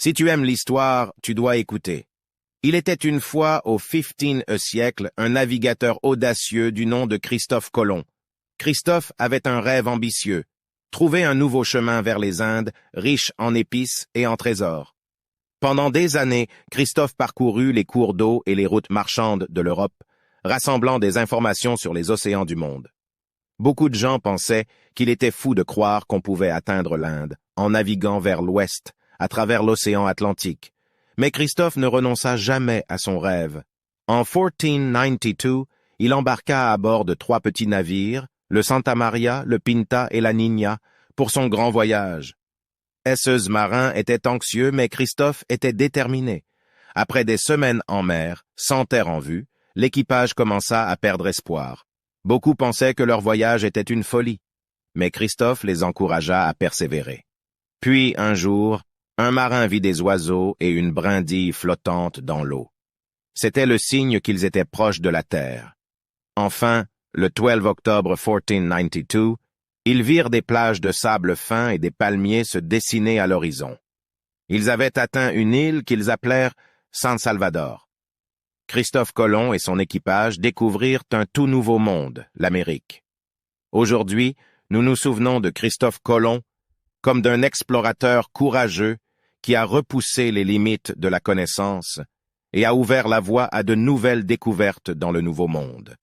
Si tu aimes l'histoire, tu dois écouter. Il était une fois au XVe siècle un navigateur audacieux du nom de Christophe Colomb. Christophe avait un rêve ambitieux, trouver un nouveau chemin vers les Indes, riche en épices et en trésors. Pendant des années, Christophe parcourut les cours d'eau et les routes marchandes de l'Europe, rassemblant des informations sur les océans du monde. Beaucoup de gens pensaient qu'il était fou de croire qu'on pouvait atteindre l'Inde en naviguant vers l'ouest, à travers l'océan Atlantique. Mais Christophe ne renonça jamais à son rêve. En 1492, il embarqua à bord de 3 petits navires, le Santa Maria, le Pinta et la Niña, pour son grand voyage. Ces marins étaient anxieux, mais Christophe était déterminé. Après des semaines en mer, sans terre en vue, l'équipage commença à perdre espoir. Beaucoup pensaient que leur voyage était une folie, mais Christophe les encouragea à persévérer. Puis, un jour, un marin vit des oiseaux et une brindille flottante dans l'eau. C'était le signe qu'ils étaient proches de la terre. Enfin, le 12 octobre 1492, ils virent des plages de sable fin et des palmiers se dessiner à l'horizon. Ils avaient atteint une île qu'ils appelèrent San Salvador. Christophe Colomb et son équipage découvrirent un tout nouveau monde, l'Amérique. Aujourd'hui, nous nous souvenons de Christophe Colomb comme d'un explorateur courageux qui a repoussé les limites de la connaissance et a ouvert la voie à de nouvelles découvertes dans le Nouveau Monde.